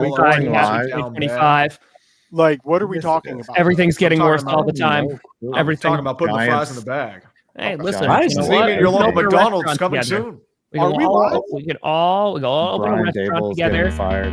25. Like, what are we talking about? Everything's getting worse all the time. Everything. Talking about putting the fries in the bag. Hey, listen. You know what? Your local McDonald's coming soon. We can all open a restaurant together. Fired.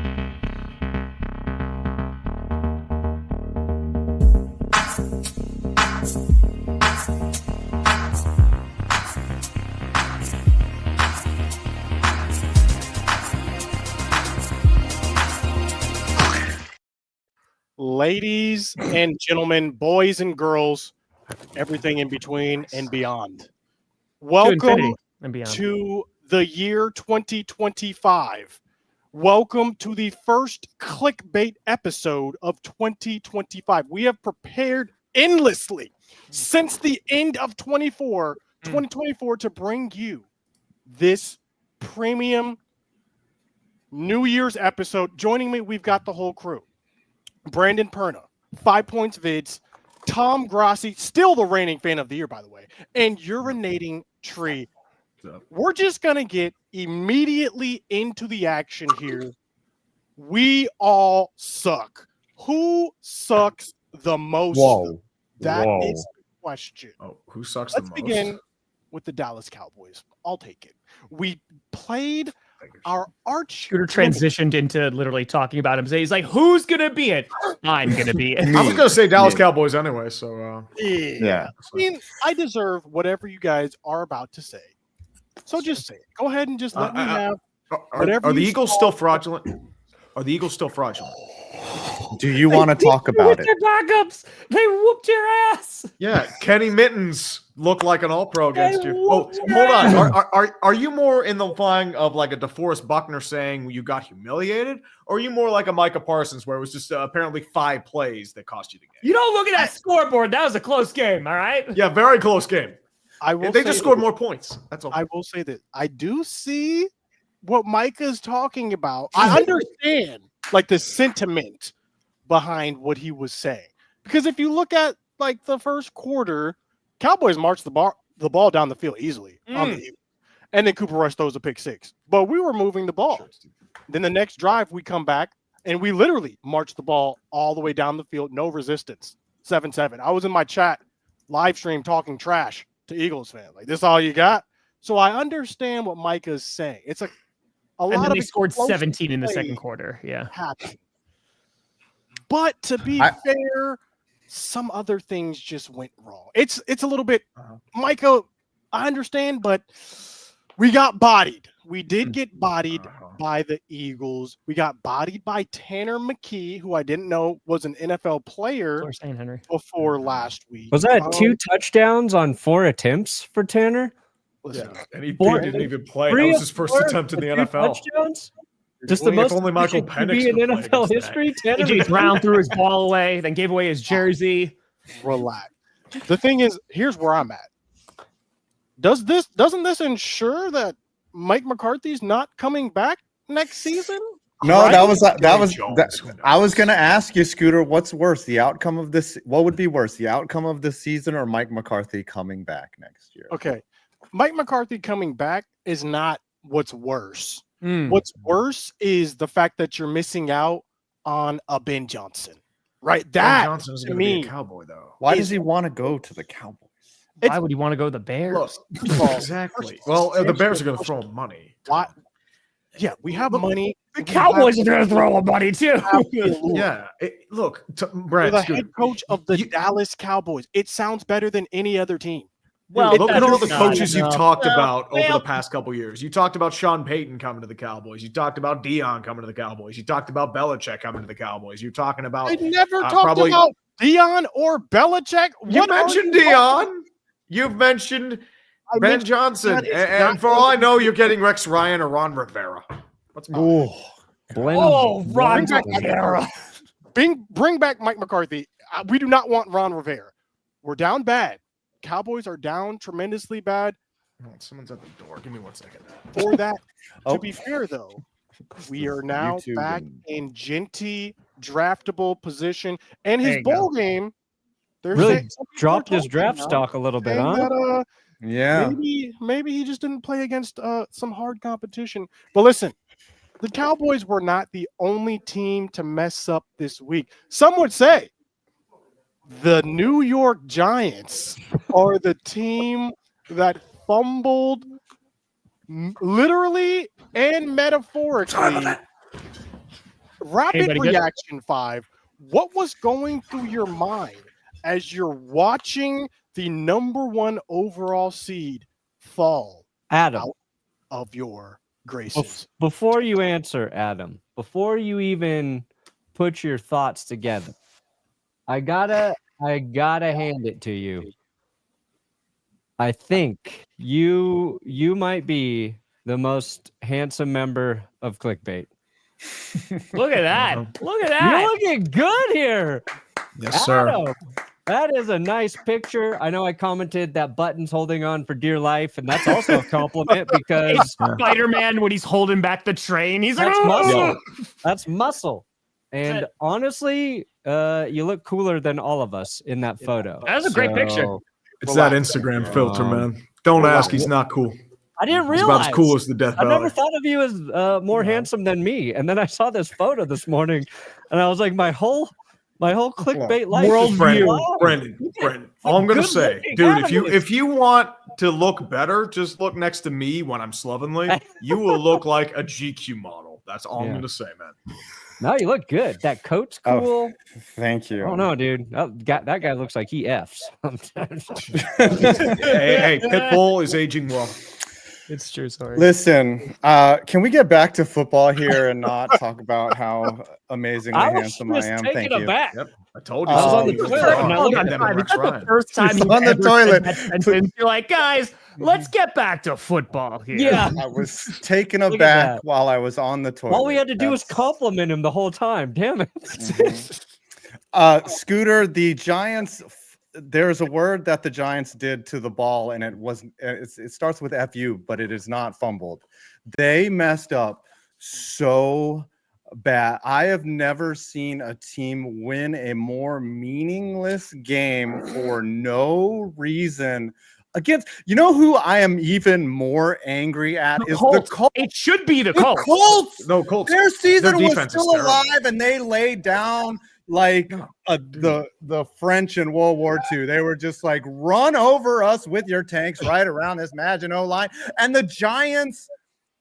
Ladies and gentlemen, boys and girls, everything in between and beyond. Welcome to the year 2025. Welcome to the first clickbait episode of 2025. We have prepared endlessly since the end of 2024 to bring you this premium New Year's episode. Joining me, we've got the whole crew. Brandon Perna, 5 Points Vids, Tom Grassi, still the reigning fan of the year, by the way, and Urinating Tree. We're just going to get immediately into the action here. We all suck. Who sucks the most? That is the question. Oh, who sucks the most? Let's begin with the Dallas Cowboys. I'll take it. We played our arch. Scooter transitioned into literally talking about him. He's like, who's going to be it? I'm going to be it. I was going to say Dallas Cowboys anyway, so. Yeah. I mean, I deserve whatever you guys are about to say. So just say it. Go ahead and just let me have whatever. Are the Eagles still fraudulent? Are the Eagles still fraudulent? Do you want to talk about it? Their backups. They whooped your ass. Yeah, Kenny Mittens looked like an all-pro against you. Oh, hold on. Are you more in the line of like a DeForest Buckner saying you got humiliated, or are you more like a Micah Parsons where it was just apparently 5 plays that cost you the game? You don't look at that scoreboard. That was a close game. All right. Yeah, very close game. They just scored more points. That's all. I will say that I do see what Micah's talking about. I understand like the sentiment behind what he was saying, because if you look at like the first quarter, Cowboys marched the ball down the field easily on the Eagles, and then Cooper Rush throws a pick 6. But we were moving the ball. Then the next drive we come back and we literally marched the ball all the way down the field, no resistance. 7-7. I was in my chat live stream talking trash to Eagles fans. Like, this all you got? So I understand what Micah's saying. It's a lot and then of they scored 17 in the second quarter. Yeah. Happened. But to be fair, some other things just went wrong. It's a little bit, Micah, I understand, but we got bodied. We did get bodied by the Eagles. We got bodied by Tanner McKee, who I didn't know was an NFL player before last week. Was that 2 touchdowns on 4 attempts for Tanner? Yeah, and he didn't even play. That was his first attempt in the NFL. Touchdowns? Just the most only Michael Penix in NFL history. AJ Brown threw his ball away, then gave away his jersey. Relax. The thing is, here's where I'm at. Doesn't this ensure that Mike McCarthy's not coming back next season? No, right? I was going to ask you, Scooter, what's worse, the outcome of this? What would be worse, the outcome of this season or Mike McCarthy coming back next year? Okay, Mike McCarthy coming back is not what's worse. What's worse is the fact that you're missing out on a Ben Johnson, right? That Ben Johnson is going to be a Cowboy, though. Why does he want to go to the Cowboys? Why would he want to go to the Bears? Exactly. Well, the Bears are going to throw him money. Why? Yeah, we have money. The Cowboys are going to throw him money too. Yeah. Brad, the head coach of the Dallas Cowboys. It sounds better than any other team. Well, look at all the coaches you've talked about over the past couple years. You talked about Sean Payton coming to the Cowboys. You talked about Dion coming to the Cowboys. You talked about Belichick coming to the Cowboys. You're talking about. I never talked about Dion or Belichick. You mentioned Dion. You've mentioned Ben Johnson. And for all I know, you're getting Rex Ryan or Ron Rivera. Ron Rivera. Bring back Mike McCarthy. We do not want Ron Rivera. We're down bad. Cowboys are down tremendously bad. Oh, someone's at the door. Give me 1 second. For that, to be fair, though, we are now back in Genty draftable position. And his bowl game, really dropped his draft stock a little bit, huh? Maybe he just didn't play against some hard competition. But listen, the Cowboys were not the only team to mess up this week. Some would say the New York Giants are the team that fumbled literally and metaphorically. Rapid reaction 5. What was going through your mind as you're watching the number 1 overall seed fall Adam, out of your graces? before you answer, Adam, before you even put your thoughts together, I gotta hand it to you. I think you might be the most handsome member of Clickbait. Look at that. Look at that. You're looking good here. Yes, sir. Adam, that is a nice picture. I know I commented that Button's holding on for dear life, and that's also a compliment because Spider-Man, when he's holding back the train, he's like, that's muscle. "Oh!" That's muscle. And honestly, you look cooler than all of us in that photo. That was a great picture. It's that Instagram filter, man. Don't ask. He's not cool. I didn't He's realize. about as cool as the Death I Valley. never thought of you as more handsome than me. And then I saw this photo this morning, and I was like, my whole Clickbait life World is view. Brendan. All I'm gonna say, good-looking dude, if you want to look better, just look next to me when I'm slovenly. You will look like a GQ model. That's all I'm gonna say, man. No, you look good. That coat's cool. Thank you. I don't know, dude. That guy looks like he F's. hey, Pitbull is aging well. It's true. Sorry. Listen, can we get back to football here and not talk about how amazingly handsome I am? Thank you. Aback. Yep, I told you. I was so. on the He was toilet, wrong. and I looked at Goddamn It's Rex not the Ryan. first time He's you've on the ever toilet. said that sentence. You're like, guys, let's get back to football here. Yeah. I was taken Look at aback that. while I was on the toilet. All we had to do was compliment him the whole time. Damn it. Scooter, the Giants. There's a word that the Giants did to the ball, and it starts with FU, but it is not fumbled. They messed up so bad. I have never seen a team win a more meaningless game for no reason against. You know who I am even more angry at is the Colts. It should be the The Colts. Colts. No, Colts. Their season Their was defense is still terrible. alive, and they laid down like the French in World War II. They were just like, run over us with your tanks right around this Maginot line. And the Giants,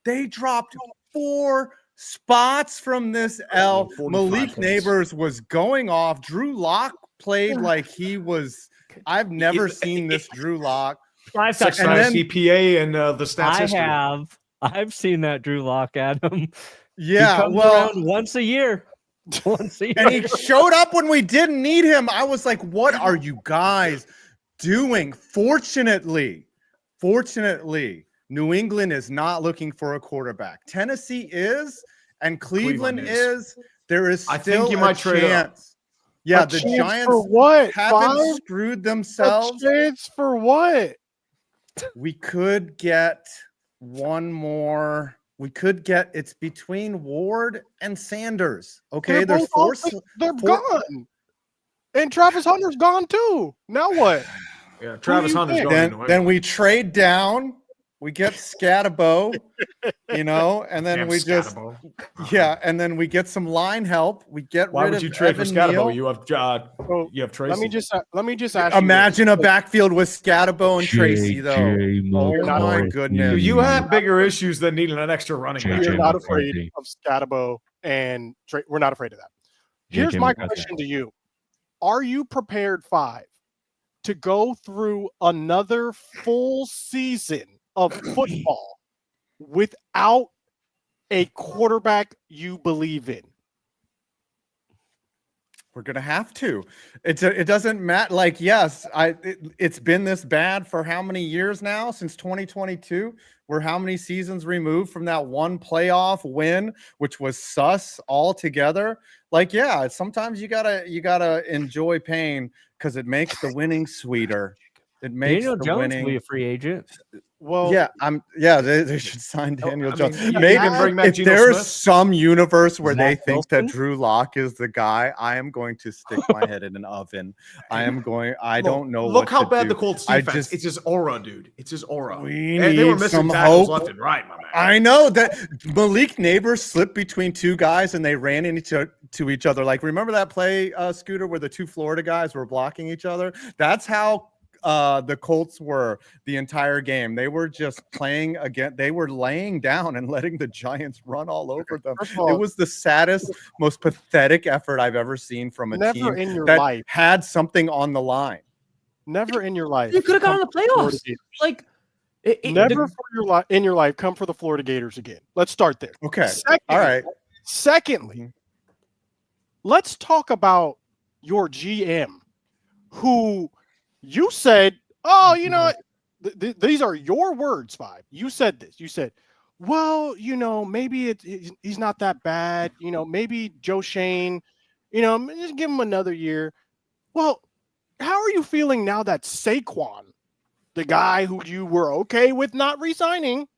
they dropped 4 spots from this L. 45 Malik points. Neighbors was going off. Drew Lock played like he was. I've never seen this Drew Lock. 5 6 touchdowns. times CPA and the stats history. I've seen that Drew Lock, Adam. He Yeah, comes well, around once a year. Once a year. and he showed up when we didn't need him. I was like, what are you guys doing? Fortunately, New England is not looking for a quarterback. Tennessee is, and Cleveland is. There is I still think you might a trade up. chance. Yeah, A the chance Giants for what? haven't 5? screwed A themselves. chance for what? We could get one more. We could get. It's between Ward and Sanders. Okay, They're there's both 4. They're four- gone. And Travis Hunter's gone too. Now what? Yeah, Travis you Hunter's think? going to Then we trade down. We get Scatabo, and then we just and then we get some line help. We get Why rid would of you trade for Evan Scatabo? Neal. You have Tracy. Let me just ask you Imagine this. a backfield with Scatabo and Tracy, though. Oh my goodness! Dude, you have bigger issues than needing an extra running back. You're not afraid of Scatabo and we're not afraid of that. Here's my question to you. Are you prepared, 5, to go through another full season of football without a quarterback you believe in? We're gonna have to. It doesn't matter. Like, yes, it's been this bad for how many years now? Since 2022. We're how many seasons removed from that one playoff win, which was sus altogether. Like, yeah, sometimes you gotta enjoy pain because it makes the winning sweeter. It makes Daniel the Jones winning. will be a free agent. Well, Yeah, they should sign Daniel Jones. mean, Maybe even bring back if Geno there's Smith. some universe where they Zach think that Wilson? Drew Lock is the guy, I am going to stick my head in an oven. I don't know. Look what how to bad do. the Colts I defense. just- It's his aura, dude. It's his aura. We They were need missing some tackles hope. left and right, my man. I know that Malik Neighbors slipped between two guys and they ran into each other. Like, remember that play, Scooter, where the two Florida guys were blocking each other? That's how the Colts were the entire game. They were just playing again. They were laying down and letting the Giants run all over them. First of all, It was the saddest, most pathetic effort I've ever seen from a team in your that life. had something on the line. Never in your life. You could have gone to the Florida playoffs. Gators. Like, Never in your life come for the Florida Gators again. Let's start there. Okay. Secondly, All right. Secondly, let's talk about your GM, who you said, "Oh, you know what? These are your words, Five. You said this. You said, well, you know, maybe he's not that bad. You know, maybe Joe Shane, you know, just give him another year." Well, how are you feeling now that Saquon, the guy who you were okay with not re-signing,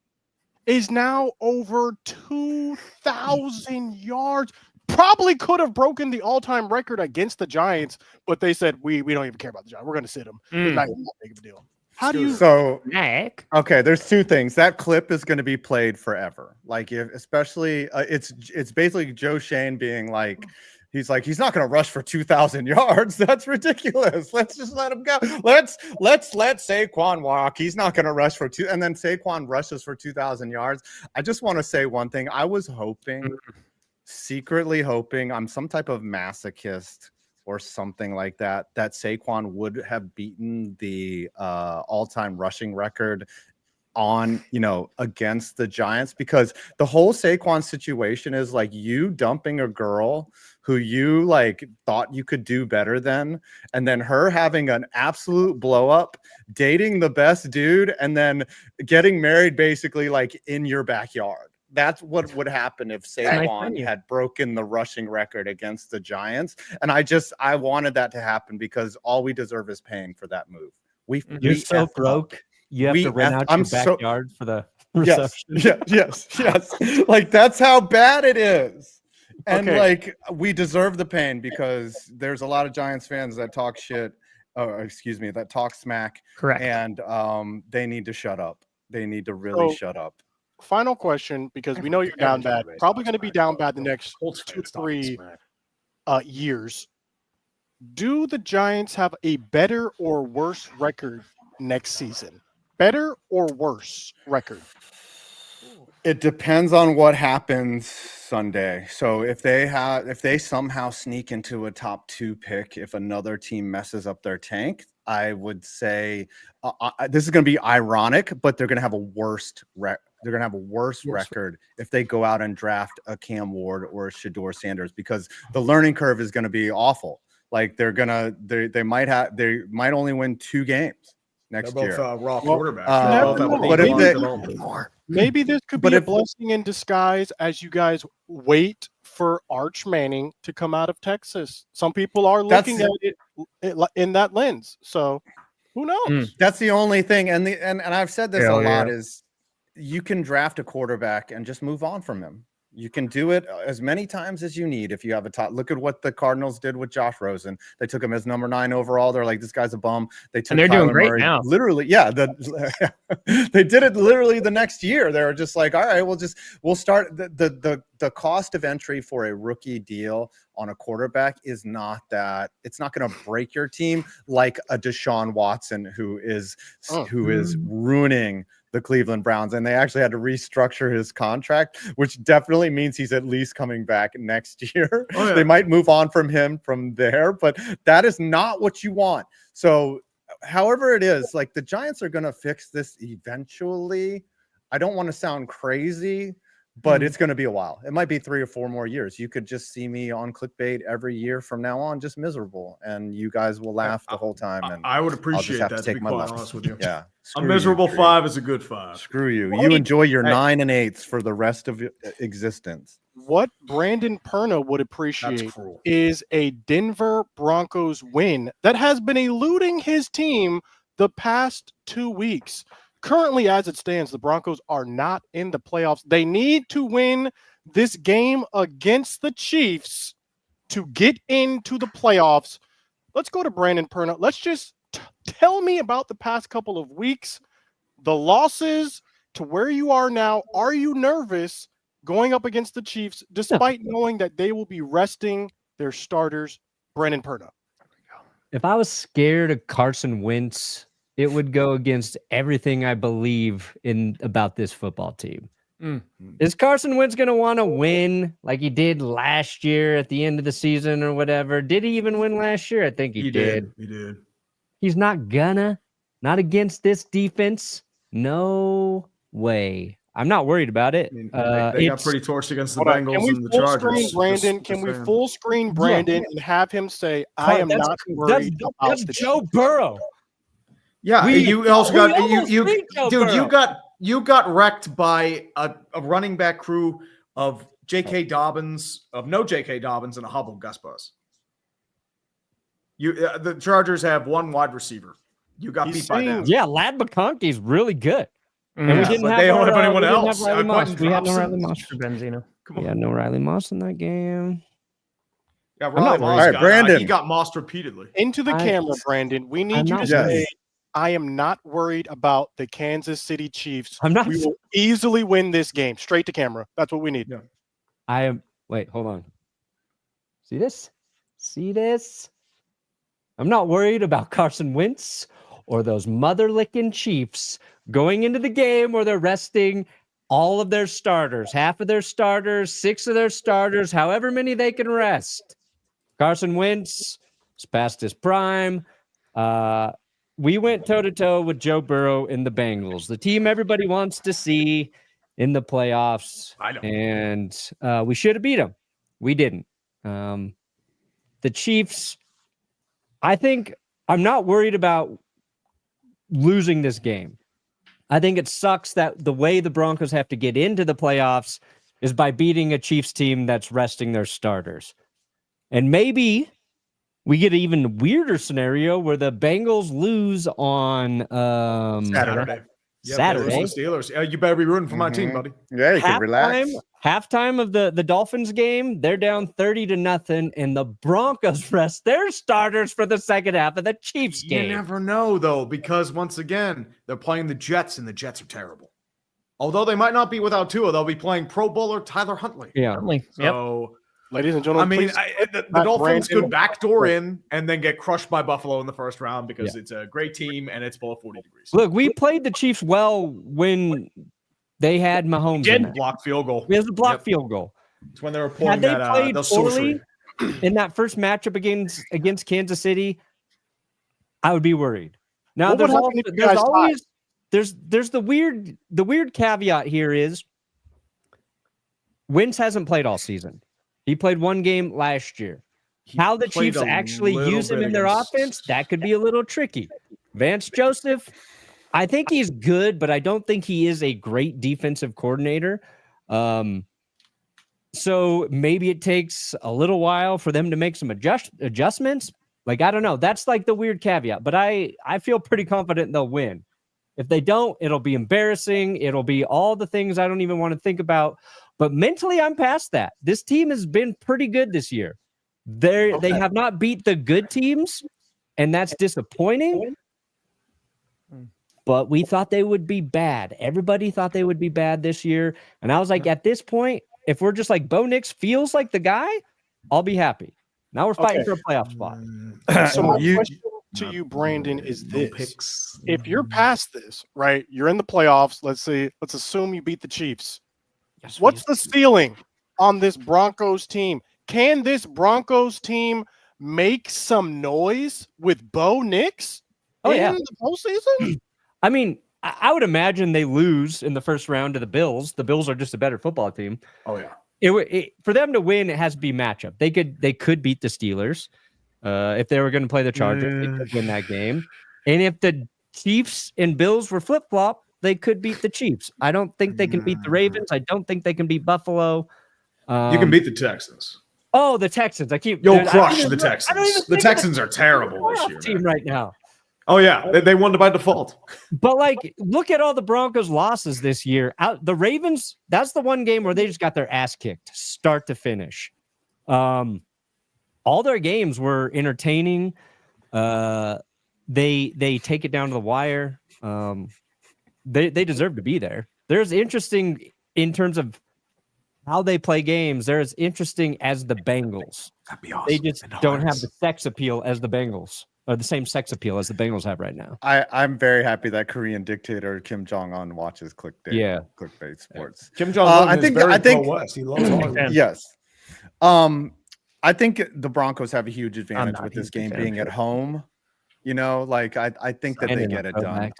is now over 2,000 yards? Probably could have broken the all-time record against the Giants, but they said, we don't even care about the Giants. We're going to sit him. It's not even that big of a deal. How do you... So, Nick. okay, there's two things. That clip is going to be played forever. Like, especially, it's basically Joe Shane being like, he's not going to rush for 2,000 yards. That's ridiculous. Let's just let him go. Let's let Saquon walk. He's not going to rush for two. And then Saquon rushes for 2,000 yards. I just want to say one thing. I was secretly hoping, I'm some type of masochist or something like that Saquon would have beaten the all-time rushing record on, against the Giants, because the whole Saquon situation is like you dumping a girl who you thought you could do better than, and then her having an absolute blow up, dating the best dude, and then getting married basically in your backyard. That's what would happen if Saquon had broken the rushing record against the Giants. And I wanted that to happen because all we deserve is pain for that move. You're so broke. You have to rent out your backyard for the reception. Yes. That's how bad it is. And we deserve the pain because there's a lot of Giants fans that talk shit. That talk smack. Correct. And they need to shut up. They need to really shut up. Final question, because we know you're down bad. Probably going to be down bad the next 2-3 years. Do the Giants have a better or worse record next season? Better or worse record? It depends on what happens Sunday. So if they somehow sneak into a top 2 pick, if another team messes up their tank, I would say this is going to be ironic, but they're going to have a worse record if they go out and draft a Cam Ward or a Shedeur Sanders, because the learning curve is going to be awful. Like they might only win 2 games next year. Both raw quarterbacks. Maybe this could be a blessing in disguise as you guys wait for Arch Manning to come out of Texas. Some people are looking at it in that lens. So who knows? That's the only thing. And I've said this a lot is you can draft a quarterback and just move on from him. You can do it as many times as you need if you have a top. Look at what the Cardinals did with Josh Rosen. They took him as number 9 overall. They're like, this guy's a bum. They took they're Kyler doing great Murray. now. Literally, they did it literally the next year. They were just like, all right, we'll start. The cost of entry for a rookie deal on a quarterback is not that. It's not going to break your team like a Deshaun Watson who is ruining the Cleveland Browns, and they actually had to restructure his contract, which definitely means he's at least coming back next year. They might move on from him from there, but that is not what you want. So however it is, the Giants are going to fix this eventually. I don't want to sound crazy, but it's going to be a while. It might be 3 or 4 more years. You could just see me on Clickbait every year from now on, just miserable, and you guys will laugh the whole time. And I would appreciate that, to be quite honest with you. Yeah. A miserable 5 is a good 5. Screw you. You enjoy your 9 and 8s for the rest of your existence. What Brandon Perna would appreciate is a Denver Broncos win that has been eluding his team the past 2 weeks. Currently, as it stands, the Broncos are not in the playoffs. They need to win this game against the Chiefs to get into the playoffs. Let's go to Brandon Perna. Let's just tell me about the past couple of weeks, the losses to where you are now. Are you nervous going up against the Chiefs, despite knowing that they will be resting their starters? Brandon Perna. If I was scared of Carson Wentz, it would go against everything I believe in about this football team. Is Carson Wentz going to want to win like he did last year at the end of the season or whatever? Did he even win last year? I think he did. He did. He's not gonna. Not against this defense. No way. I'm not worried about it. They got pretty torched against the Bengals and the Chargers. Can we full screen Brandon and have him say, I am not worried about that's the Joe Burrow. Yeah, you also got you got wrecked by a running back crew of J.K. Dobbins, no J.K. Dobbins, and a hobble Gus Bus. The Chargers have one wide receiver. You got beat by them. Yeah, Lad McConkey's really good. And we didn't have they don't have anyone else. We had no Riley Moss. Benzino. We had no Riley Moss in that game. Yeah, Riley Moss Brandon. He got mossed repeatedly. Into the camera, Brandon. We need you to say, I am not worried about the Kansas City Chiefs. I'm not. We will easily win this game. Straight to camera. That's what we need. Yeah. I am. Wait, hold on. See this? See this? I'm not worried about Carson Wentz or those mother-licking Chiefs going into the game where they're resting all of their starters, half of their starters, 6 of their starters, however many they can rest. Carson Wentz is past his prime. We went toe-to-toe with Joe Burrow in the Bengals, the team everybody wants to see in the playoffs. I know. And we should have beat them. We didn't. The Chiefs, I think I'm not worried about losing this game. I think it sucks that the way the Broncos have to get into the playoffs is by beating a Chiefs team that's resting their starters. And maybe we get an even weirder scenario where the Bengals lose on Saturday. Saturday. Steelers. You better be rooting for my team, buddy. Yeah, you can relax. Halftime of the Dolphins game, they're down 30-0, and the Broncos rest their starters for the second half of the Chiefs game. You never know, though, because once again, they're playing the Jets, and the Jets are terrible. Although they might not be without Tua, they'll be playing Pro Bowler Tyler Huntley. Yeah. So, ladies and gentlemen, the Dolphins could backdoor in and then get crushed by Buffalo in the first round because it's a great team and it's below 40 degrees. Look, we played the Chiefs well when they had Mahomes. Did block field goal. It was a block field goal. It's when they were pulling Had they played sorcery in that first matchup against Kansas City, I would be worried. Now there's the weird caveat here is Wentz hasn't played all season. He played one game last year. How the Chiefs actually use him in their offense, that could be a little tricky. Vance Joseph, I think he's good, but I don't think he is a great defensive coordinator. So maybe it takes a little while for them to make some adjustments. Like, I don't know. That's like the weird caveat, but I feel pretty confident they'll win. If they don't, it'll be embarrassing. It'll be all the things I don't even want to think about. But mentally, I'm past that. This team has been pretty good this year. They have not beat the good teams, and that's disappointing. But we thought they would be bad. Everybody thought they would be bad this year. And I was like, at this point, if we're just like Bo Nix feels like the guy, I'll be happy. Now we're fighting for a playoff spot. So my question to you, Brandon, is this. If you're past this, right, you're in the playoffs. Let's assume you beat the Chiefs. Yes, what's the ceiling on this Broncos team? Can this Broncos team make some noise with Bo Nix in the postseason? I mean, I would imagine they lose in the first round to the Bills. The Bills are just a better football team. Oh, yeah. For them to win, it has to be matchup. They could beat the Steelers. If they were going to play the Chargers, they could win that game. And if the Chiefs and Bills were flip-flop, they could beat the Chiefs. I don't think they can beat the Ravens. I don't think they can beat Buffalo. You can beat the Texans. Oh, the Texans. You'll crush the Texans. The Texans are terrible this year. Team right now. Oh yeah, they won by default. But like, look at all the Broncos' losses this year. The Ravens, that's the one game where they just got their ass kicked, start to finish. All their games were entertaining. They take it down to the wire. They deserve to be there. There's interesting in terms of how they play games. They're as interesting as the Bengals. That'd be awesome. They just don't have the sex appeal as the Bengals, or the same sex appeal as the Bengals have right now. I'm very happy that Korean dictator Kim Jong-un watches Clickbait Sports. Kim Jong-un I think West. He loves all yes. I think the Broncos have a huge advantage with this game being at home. You know, like I think that they get it done.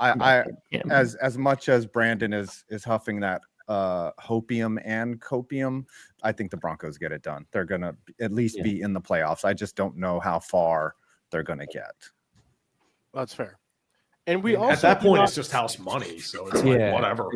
As much as Brandon is huffing that hopium and copium, I think the Broncos get it done. They're gonna at least be in the playoffs. I just don't know how far they're gonna get. That's fair. And we also at that point it's just house money, so it's like whatever.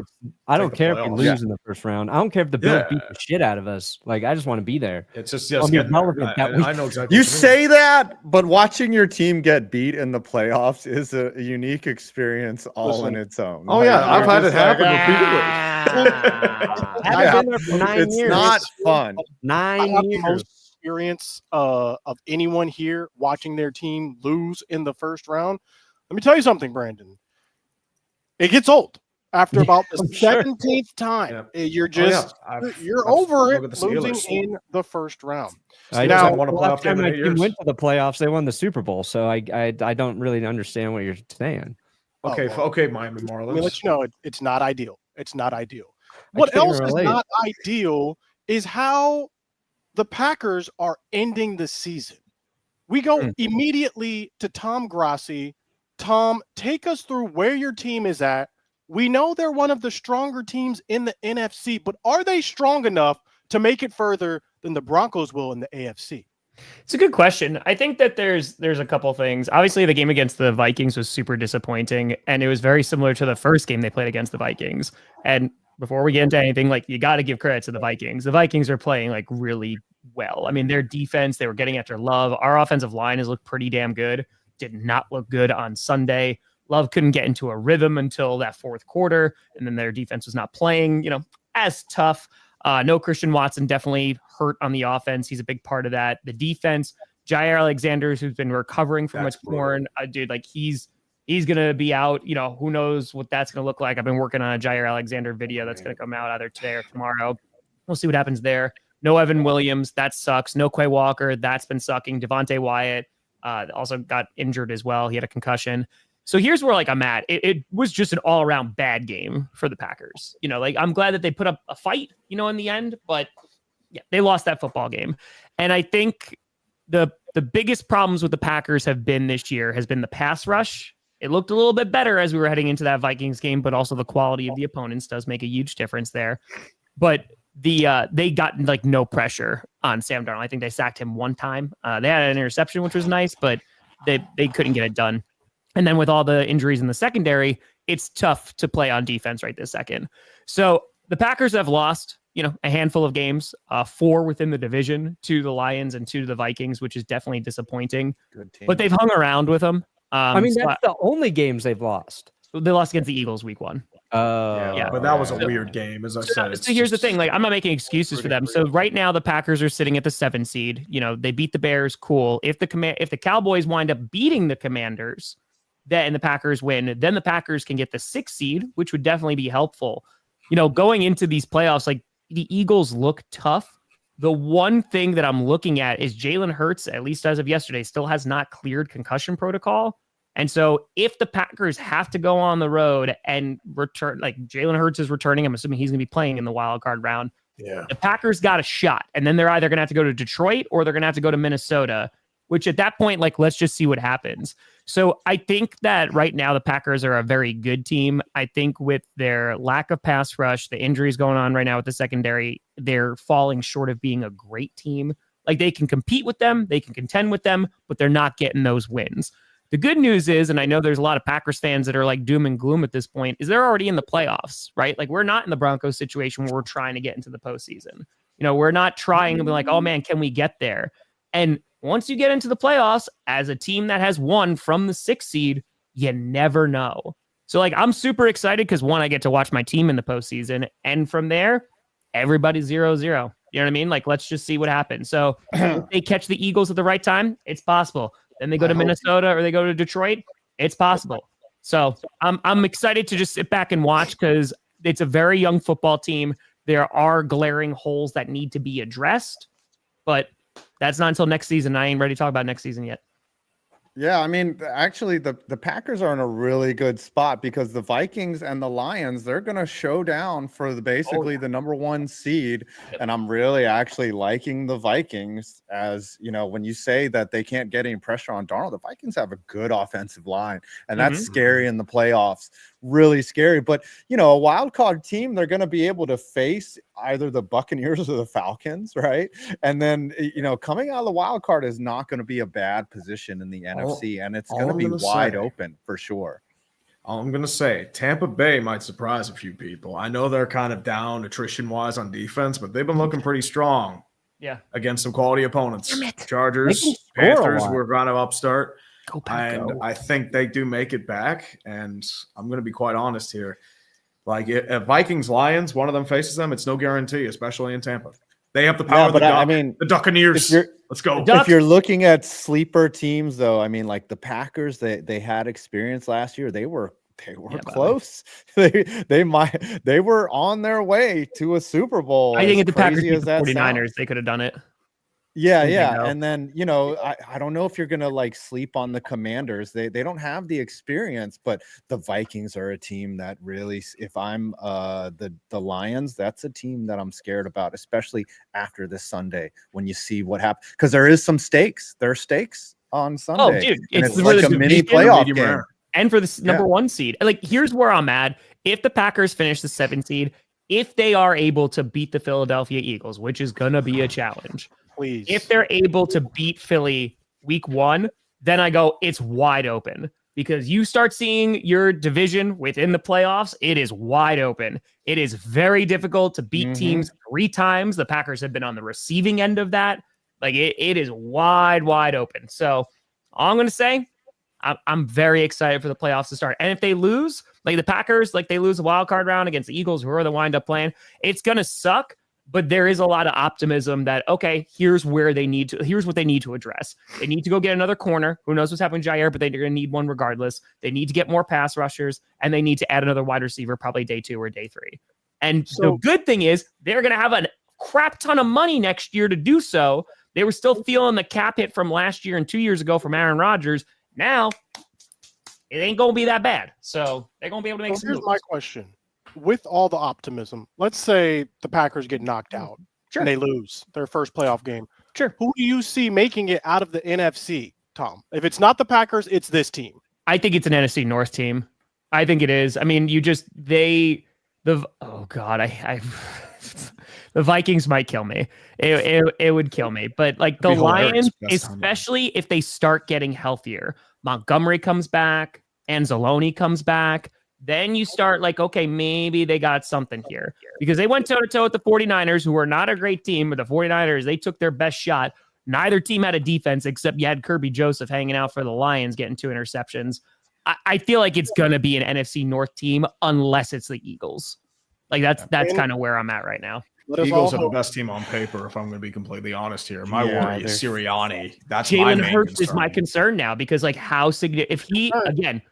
I don't care if we lose in the first round. I don't care if the Bills beat the shit out of us. Like, I just want to be there. It's just relevant that week. I know exactly. You say that, but watching your team get beat in the playoffs is a unique experience all in its own. Oh yeah, I've had it happen repeatedly. I've been there for 9 years. It's not fun. 9 years. Experience of anyone here watching their team lose in the first round. Let me tell you something, Brandon. It gets old after about the 17th time. Yeah. You're just you're over it losing in the first round. Now, last time my team went to the playoffs, they won the Super Bowl. So I don't really understand what you're saying. Okay, Miami Marlins. Let me let you know it's not ideal. It's not ideal. What else is not ideal is how the Packers are ending the season. We go immediately to Tom Grassi. Tom, take us through where your team is at. We know they're one of the stronger teams in the NFC, but are they strong enough to make it further than the Broncos will in the AFC? It's a good question. I think that there's a couple things. Obviously, the game against the Vikings was super disappointing, and it was very similar to the first game they played against the Vikings. And before we get into anything, like, you got to give credit to the Vikings. The Vikings are playing like really well. I mean, their defense, they were getting after Love. Our offensive line has looked pretty damn good. Did not look good on Sunday. Love couldn't get into a rhythm until that fourth quarter, and then their defense was not playing, as tough. No Christian Watson, definitely hurt on the offense. He's a big part of that. The defense, Jair Alexander, who's been recovering from much torn, dude, like he's going to be out. Who knows what that's going to look like. I've been working on a Jair Alexander video that's going to come out either today or tomorrow. We'll see what happens there. No Evan Williams, that sucks. No Quay Walker, that's been sucking. Devontae Wyatt also got injured as well. He had a concussion. So here's where I'm at. It was just an all around bad game for the Packers. I'm glad that they put up a fight, in the end, but they lost that football game. And I think the biggest problems with the Packers have been this year has been the pass rush. It looked a little bit better as we were heading into that Vikings game, but also the quality of the opponents does make a huge difference there. But they got no pressure on Sam Darnold. I think they sacked him one time. They had an interception, which was nice, but they couldn't get it done. And then with all the injuries in the secondary, it's tough to play on defense right this second. So the Packers have lost, a handful of games, 4 within the division, to the Lions and 2 to the Vikings, which is definitely disappointing. Good team. But they've hung around with them. That's the only games they've lost. They lost against the Eagles week 1. But that was a weird game, as I said. So here's the thing. I'm not making excuses for them. So right now the Packers are sitting at the 7 seed. They beat the Bears. Cool. If the Cowboys wind up beating the Commanders, and the Packers win, then the Packers can get the 6 seed, which would definitely be helpful. Going into these playoffs, the Eagles look tough. The one thing that I'm looking at is Jalen Hurts, at least as of yesterday, still has not cleared concussion protocol. And so if the Packers have to go on the road and return, Jalen Hurts is returning, I'm assuming he's going to be playing in the wild card round. Yeah. The Packers got a shot, and then they're either going to have to go to Detroit or they're going to have to go to Minnesota, which at that point, let's just see what happens. So I think that right now the Packers are a very good team. I think with their lack of pass rush, the injuries going on right now with the secondary, they're falling short of being a great team. They can compete with them, they can contend with them, but they're not getting those wins. The good news is, and I know there's a lot of Packers fans that are doom and gloom at this point, is they're already in the playoffs, right? We're not in the Broncos situation where we're trying to get into the postseason. We're not trying to be oh man, can we get there? And once you get into the playoffs as a team that has won from the 6th seed, You never know. So like, I'm super excited because one, I get to watch my team in the postseason, and from there, everybody's 0-0. You know what I mean? Like, let's just see what happens. So if they catch the Eagles at the right time, it's possible. Then they go to Minnesota or they go to Detroit, it's possible. So I'm excited to just sit back and watch because it's a very young football team. There are glaring holes that need to be addressed, but that's not until next season. I ain't ready to talk about next season yet. Yeah, I mean, actually, the Packers are in a really good spot because the Vikings and the Lions, they're going to show down for basically the number 1 seed. And I'm really actually liking the Vikings as, you know, when you say that they can't get any pressure on Darnold, the Vikings have a good offensive line, and that's scary in the playoffs. Really scary. But, you know, a wild card team, they're going to be able to face either the Buccaneers or the Falcons, right? And then, you know, coming out of the wild card is not going to be a bad position in the NFC, and it's going to be wide open for sure. All I'm going to say, Tampa Bay might surprise a few people. I know they're kind of down attrition-wise on defense, but they've been looking pretty strong against some quality opponents. Chargers, Panthers were kind of upstart. I think they do make it back, and I'm going to be quite honest here. Like, if Vikings, Lions, one of them faces them, it's no guarantee, especially in Tampa. They have the power of the Duck. I mean, the Buccaneers. Let's go. If you're looking at sleeper teams, though, I mean, like the Packers, they had experience last year. They were close. They were on their way to a Super Bowl. I think if the Packers beat the 49ers, they could have done it. Yeah. And then, you know, I don't know if you're going to like sleep on the Commanders. They don't have the experience, but the Vikings are a team that really, if I'm the Lions, that's a team that I'm scared about, especially after this Sunday when you see what happens. Because there is some stakes. There are stakes on Sunday. Oh, dude, it's like a mini playoff game. And for this number 1 seed, like, here's where I'm at. If the Packers finish the 7th seed, if they are able to beat the Philadelphia Eagles, which is going to be a challenge, please. If they're able to beat Philly week 1, then I go, it's wide open, because you start seeing your division within the playoffs. It is wide open. It is very difficult to beat teams 3 times. The Packers have been on the receiving end of that. Like, it is wide open. So all I'm going to say, I'm very excited for the playoffs to start. And if they lose, like the Packers, like they lose a wild card round against the Eagles, who are the wind up playing, it's going to suck. But there is a lot of optimism that, okay, here's what they need to address. They need to go get another corner. Who knows what's happening to Jair, but they're going to need one regardless. They need to get more pass rushers, and they need to add another wide receiver, probably day 2 or day 3. And the good thing is they're going to have a crap ton of money next year to do so. They were still feeling the cap hit from last year and 2 years ago from Aaron Rodgers. Now, it ain't going to be that bad. So they're going to be able to make some moves. Here's my question. With all the optimism, let's say the Packers get knocked out and they lose their first playoff game. Sure. Who do you see making it out of the NFC, Tom? If it's not the Packers, it's this team. I think it's an NFC North team. I think it is. I mean, the Vikings might kill me. It would kill me. But like the Lions, especially if they start getting healthier, Montgomery comes back, Anzalone comes back. Then you start like, okay, maybe they got something here, because they went toe-to-toe with the 49ers, who are not a great team, but the 49ers, they took their best shot. Neither team had a defense, except you had Kirby Joseph hanging out for the Lions, getting 2 interceptions. I feel like it's going to be an NFC North team unless it's the Eagles. Like that's kind of where I'm at right now. The Eagles are the best team on paper, if I'm going to be completely honest here. My worry is Sirianni. That's my main Hurts concern. is my concern now, because like how significant, if he, again,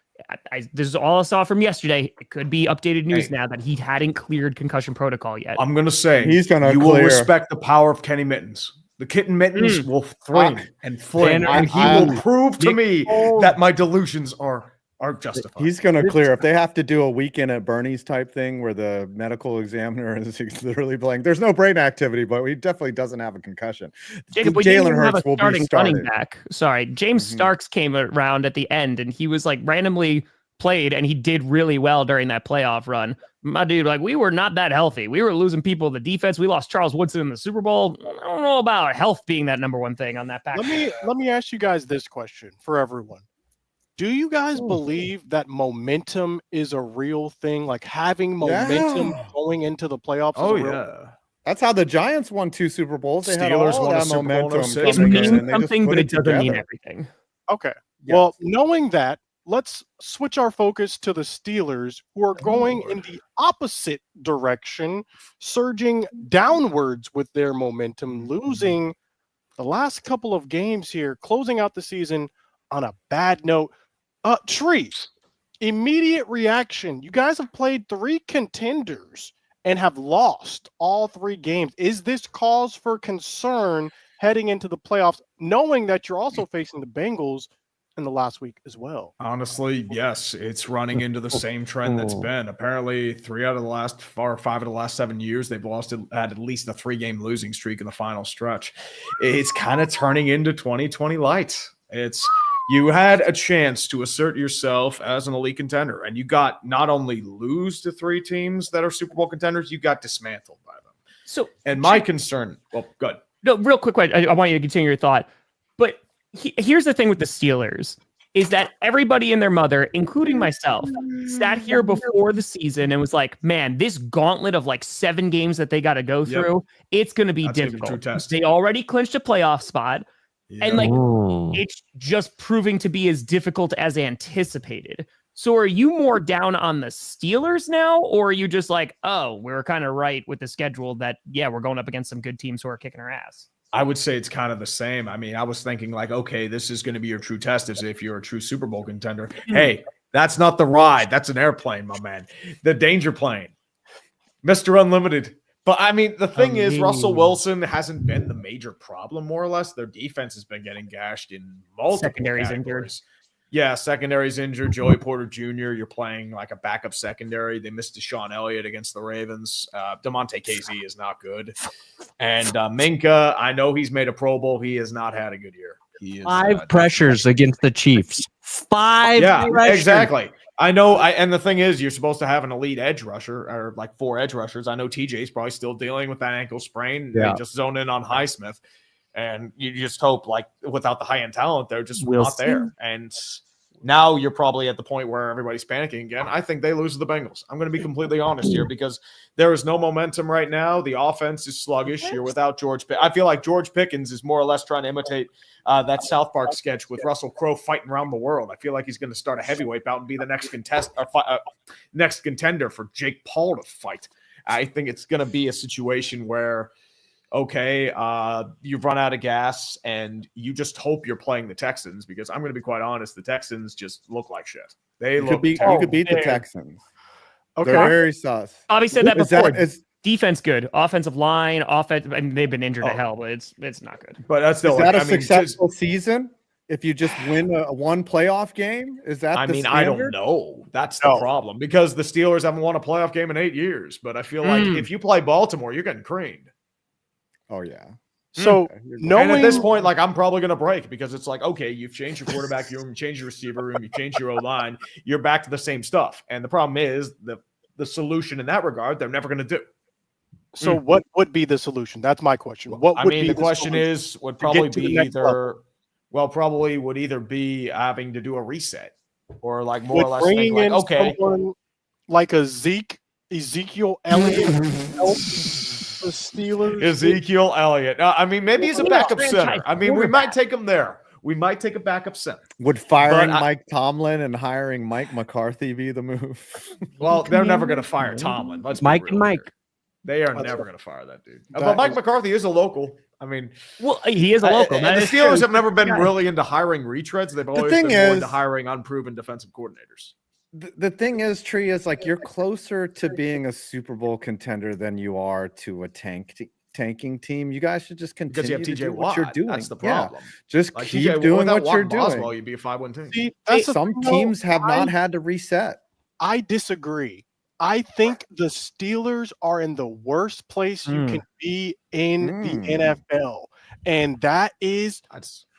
this is all I saw from yesterday. It could be updated news now that he hadn't cleared concussion protocol yet. I'm going to say you will respect the power of Kenny Mittens. The kitten Mittens will fling and fling, and he will prove to me that my delusions are justified. He's going to clear. If they have to do a weekend at Bernie's type thing where the medical examiner is literally blank, there's no brain activity, but he definitely doesn't have a concussion. Jacob, Jalen Hurts will be running back. Sorry, James Starks came around at the end, and he was like randomly played, and he did really well during that playoff run. My dude, like, we were not that healthy. We were losing people in the defense. We lost Charles Woodson in the Super Bowl. I don't know about health being that number 1 thing on that pack. Let me ask you guys this question for everyone. Do you guys believe that momentum is a real thing? Like having momentum going into the playoffs? Oh, yeah. That's how the Giants won 2 Super Bowls. They had all that momentum. It means something, but it doesn't mean everything. Okay. Yeah. Well, knowing that, let's switch our focus to the Steelers, who are going in the opposite direction, surging downwards with their momentum, losing the last couple of games here, closing out the season on a bad note. Tree, immediate reaction. You guys have played 3 contenders and have lost all 3 games. Is this cause for concern heading into the playoffs, knowing that you're also facing the Bengals in the last week as well? Honestly, yes, it's running into the same trend that's been. Apparently, 5 out of the last 7 years, they've had at least a 3-game losing streak in the final stretch. It's kind of turning into 2020 light. You had a chance to assert yourself as an elite contender, and you got not only lose to 3 teams that are Super Bowl contenders, you got dismantled by them. So, and my concern, well, good. No, real quick, I want you to continue your thought. But here's the thing with the Steelers is that everybody and their mother, including myself, sat here before the season and was like, man, this gauntlet of like 7 games that they got to go through, it's going to be difficult. They already clinched a playoff spot. And like, it's just proving to be as difficult as anticipated. So are you more down on the Steelers now? Or are you just like, oh, we're kind of right with the schedule that, yeah, we're going up against some good teams who are kicking our ass? I would say it's kind of the same. I mean, I was thinking like, okay, this is going to be your true test as if you're a true Super Bowl contender. Hey, that's not the ride. That's an airplane, my man. The danger plane. Mr. Unlimited. But, I mean, the thing is, Russell Wilson hasn't been the major problem, more or less. Their defense has been getting gashed in multiple secondaries categories. Injured. Yeah, secondary's injured. Joey Porter Jr., you're playing like a backup secondary. They missed Ezekiel Elliott against the Ravens. DeMonte Casey is not good. And Minka, I know he's made a Pro Bowl. He has not had a good year. He is, 5 pressures against the Chiefs. 5 pressures. Exactly. I know. And the thing is, you're supposed to have an elite edge rusher or like 4 edge rushers. I know TJ's probably still dealing with that ankle sprain. Yeah. They just zone in on Highsmith. And you just hope, like, without the high-end talent, they're just not there. And now you're probably at the point where everybody's panicking again. I think they lose to the Bengals. I'm going to be completely honest here because there is no momentum right now. The offense is sluggish. You're without George Pickens. I feel like George Pickens is more or less trying to imitate that South Park sketch with Russell Crowe fighting around the world. I feel like he's going to start a heavyweight bout and be the next contender for Jake Paul to fight. I think it's going to be a situation where, okay, you've run out of gas and you just hope you're playing the Texans because I'm going to be quite honest, the Texans just look like shit. You could beat the Texans. Okay. They're very sus. Bobby said that before. Defense good, offensive line, and they've been injured to hell, but it's not good. But that's still a successful season? If you just win one playoff game, is that? I don't know. That's the problem because the Steelers haven't won a playoff game in 8 years. But I feel like if you play Baltimore, you're getting creamed. Oh yeah. So and at this point, like I'm probably going to break because it's like, okay, you've changed your quarterback room, you changed your receiver room, you changed your O-line, you're back to the same stuff. And the problem is the solution in that regard, they're never going to do. So what would be the solution? That's my question. The question is would probably be either be having to do a reset or like more or less think like, okay, like Ezekiel Elliott. The Steelers. Ezekiel Elliott. Maybe he's a backup center. We might take him there. We might take a backup center. Would firing Mike Tomlin and hiring Mike McCarthy be the move? Well, they're never going to fire Tomlin. Mike and Mike. They are never going to fire that dude. But Mike McCarthy is a local. He is a local. And the Steelers have never been really into hiring retreads. They've always been more into hiring unproven defensive coordinators. The thing is, Tree, is like you're closer to being a Super Bowl contender than you are to a tanking team. You guys should just continue to do what you're doing. That's the problem. Just keep doing what you're doing. You'd be a 5-1 team. See, some teams have not had to reset. I disagree. I think the Steelers are in the worst place you can be in the NFL. And that is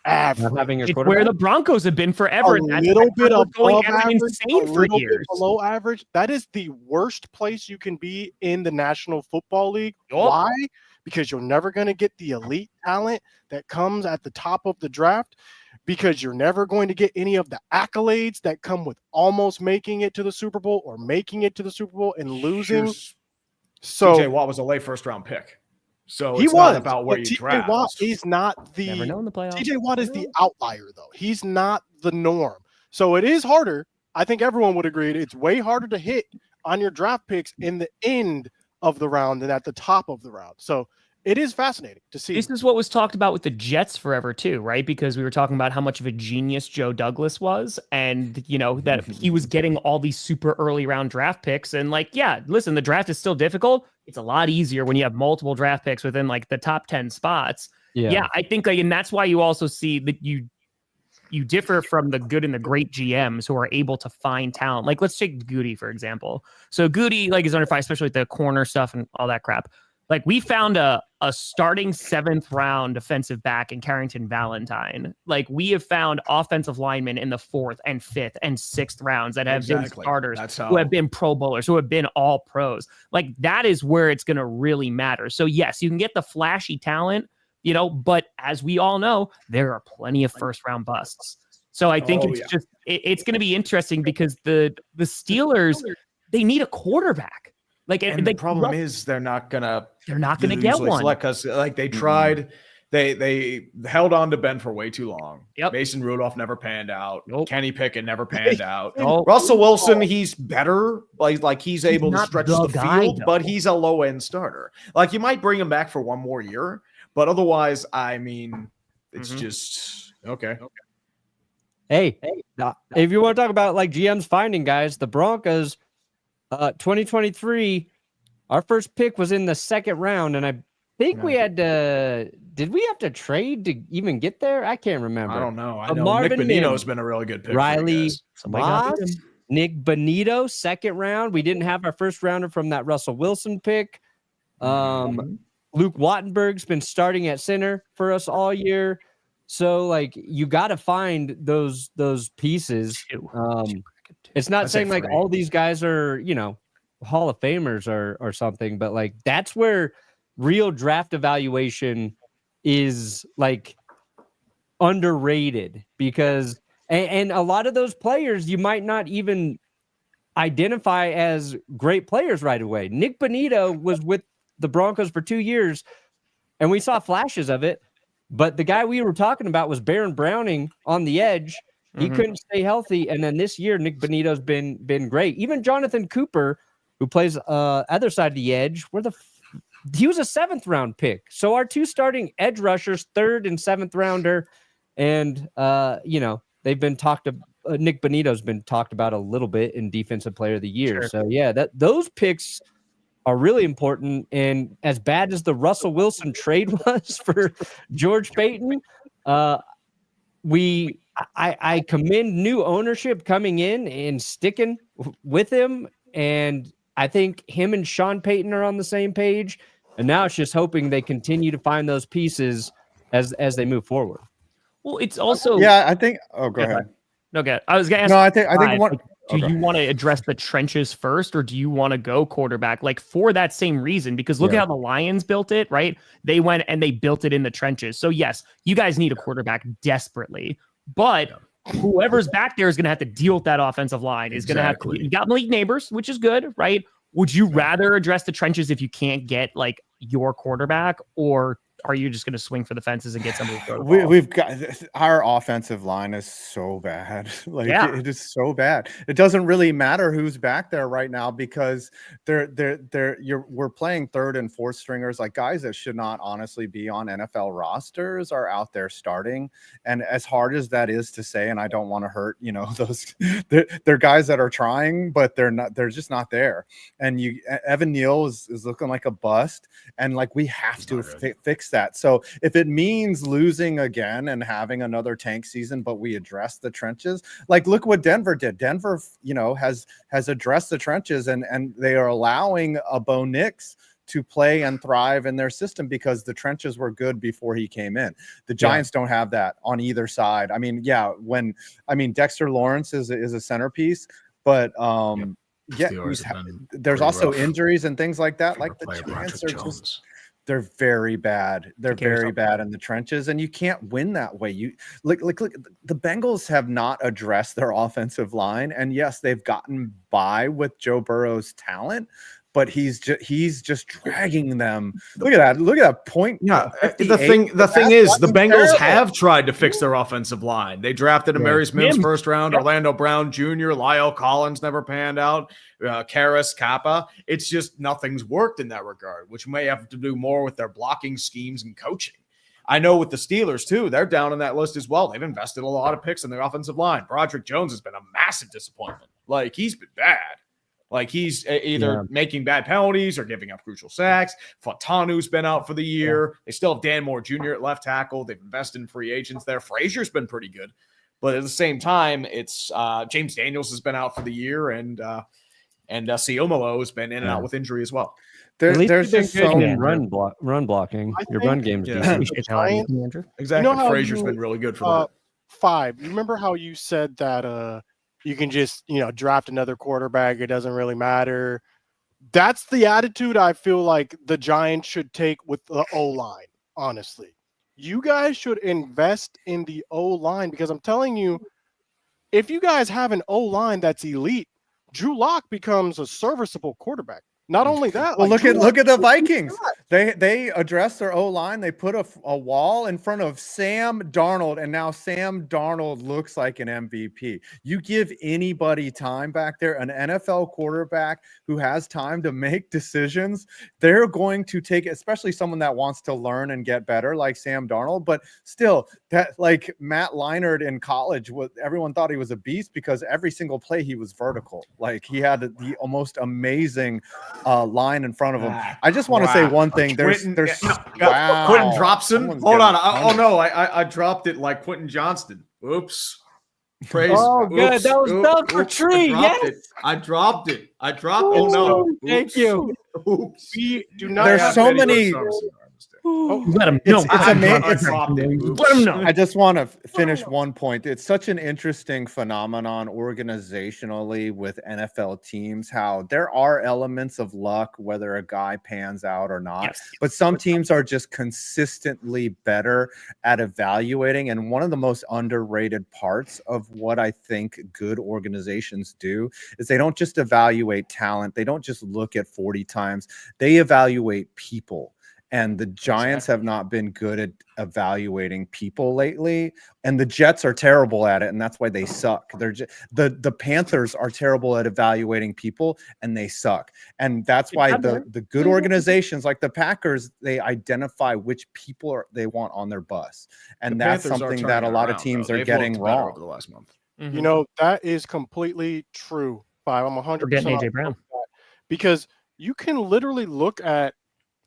average. It's where the Broncos have been forever. A little bit above average, insane for years. Below average. That is the worst place you can be in the National Football League. Why? Because you're never going to get the elite talent that comes at the top of the draft. Because you're never going to get any of the accolades that come with almost making it to the Super Bowl or making it to the Super Bowl and losing. So TJ Watt was a late first-round pick. So it's not about where you draft. TJ Watt is not the TJ Watt is the outlier, though. He's not the norm. So it is harder. I think everyone would agree. It's way harder to hit on your draft picks in the end of the round than at the top of the round. So it is fascinating to see. This is what was talked about with the Jets forever too, right? Because we were talking about how much of a genius Joe Douglas was, and that he was getting all these super early round draft picks. And listen, the draft is still difficult. It's a lot easier when you have multiple draft picks within the top 10 spots. Yeah, I think and that's why you also see that you differ from the good and the great GMs who are able to find talent. Like let's take Goody for example. So Goody is under fire, especially with the corner stuff and all that crap. We found a starting 7th round defensive back in Carrington Valentine. We have found offensive linemen in the 4th and 5th and 6th rounds that have been starters, who have been Pro Bowlers, who have been all pros. That is where it's going to really matter. So yes, you can get the flashy talent, but as we all know, there are plenty of 1st round busts. So I think it's going to be interesting because the Steelers, they need a quarterback. And the problem is they're not gonna get one. Because they tried, they held on to Ben for way too long. Yep. Mason Rudolph never panned out. Nope. Kenny Pickett never panned out. Nope. Russell Wilson, he's better. He's able to stretch the field, but he's a low end starter. You might bring him back for one more year, but otherwise, it's just okay. Hey, if you want to talk about GMs finding guys, the Broncos. 2023, our first pick was in the 2nd round, and I think we had to. Did we have to trade to even get there? I can't remember. I don't know. I know Nick Bonito's been a really good pick. Riley Moss, Nick Bonito, 2nd round. We didn't have our 1st rounder from that Russell Wilson pick. Luke Wattenberg's been starting at center for us all year. So you got to find those pieces. It's not saying all these guys are, Hall of Famers or something, but that's where real draft evaluation is underrated because and a lot of those players you might not even identify as great players right away. Nick Bonito was with the Broncos for 2 years and we saw flashes of it, but the guy we were talking about was Baron Browning on the edge. He couldn't stay healthy, and then this year Nick Bonito's been great. Even Jonathan Cooper, who plays other side of the edge, he was a 7th round pick. So our 2 starting edge rushers, 3rd and 7th rounder, and they've been Nick Bonito's been talked about a little bit in Defensive Player of the Year. Sure. So yeah, those picks are really important. And as bad as the Russell Wilson trade was for George Payton, I commend new ownership coming in and sticking with him. And I think him and Sean Payton are on the same page. And now it's just hoping they continue to find those pieces as they move forward. Well, it's also I think. Oh, go ahead. Okay, I was gonna ask. No, I think one. Do you want to address the trenches first, or do you want to go quarterback? For that same reason, because look at how the Lions built it, right? They went and they built it in the trenches. So yes, you guys need a quarterback desperately, but whoever's back there is going to have to deal with that offensive line. Is going to have to. You got Malik Neighbors, which is good, right? Would you rather address the trenches if you can't get your quarterback, or are you just going to swing for the fences and get somebody to throw the ball? We've got our offensive line is so bad. It is so bad. It doesn't really matter who's back there right now because we're playing 3rd and 4th stringers, guys that should not honestly be on NFL rosters are out there starting. And as hard as that is to say, and I don't want to hurt, those they're guys that are trying, but they're just not there. And Evan Neal is looking like a bust, and we have to fix that. So if it means losing again and having another tank season, but we address the trenches, look what Denver did. Denver, has addressed the trenches and they are allowing a Bo Nix to play and thrive in their system because the trenches were good before he came in. The Giants don't have that on either side. Dexter Lawrence is a centerpiece, but there's also injuries and things like that. The Giants are they're very bad. They're very bad in the trenches, and you can't win that way. You look. The Bengals have not addressed their offensive line, and yes, they've gotten by with Joe Burrow's talent, but he's just dragging them. Look at that point. Yeah, the thing is, the Bengals have tried to fix their offensive line. They drafted Amarius Mims first round, Orlando Brown Jr., Lyle Collins never panned out, Karras Kappa. It's just nothing's worked in that regard, which may have to do more with their blocking schemes and coaching. I know with the Steelers, too, they're down on that list as well. They've invested a lot of picks in their offensive line. Broderick Jones has been a massive disappointment. Like, he's been bad. Like, he's either making bad penalties or giving up crucial sacks. Fontanu's been out for the year. They still have Dan Moore Jr. at left tackle. They've invested in free agents there. Frazier's been pretty good. But at the same time, it's James Daniels has been out for the year, and Siomolo has been in and out with injury as well. There's just so run blocking. Your run game's Exactly. Frazier's been really good for that. 5. You remember how you said that you can just draft another quarterback? It doesn't really matter. That's the attitude I feel like the Giants should take with the O-line. Honestly, you guys should invest in the O-line, because I'm telling you, if you guys have an O-line that's elite, Drew Lock becomes a serviceable quarterback. Not only that, well, look at the Vikings. They addressed their O-line. They put a wall in front of Sam Darnold, and now Sam Darnold looks like an MVP. You give anybody time back there, an NFL quarterback who has time to make decisions, they're going to take, especially someone that wants to learn and get better like Sam Darnold. But still, that like Matt Leinart in college, everyone thought he was a beast because every single play he was vertical. Like, he had the most amazing line in front of him. I just want to say one thing. There's wow. Quentin Dropson. Hold on. I dropped it like Quentin Johnston. Oops. Praise. Oh, good. That was for tree. I dropped it. Oh no. Thank you. Oops. We do not. There's so many. Let him know. Let him know. I just want to finish one point. It's such an interesting phenomenon organizationally with NFL teams, how there are elements of luck, whether a guy pans out or not, but some teams are just consistently better at evaluating. And one of the most underrated parts of what I think good organizations do is they don't just evaluate talent. They don't just look at 40 times. They evaluate people. And the Giants have not been good at evaluating people lately, and the Jets are terrible at it, and that's why they suck. They're the Panthers are terrible at evaluating people, and they suck. And that's why the good organizations like the Packers, they identify which people they want on their bus, and that's something that a lot of teams are getting wrong over the last month. That is completely true. 5. I'm 100% AJ Brown, because you can literally look at.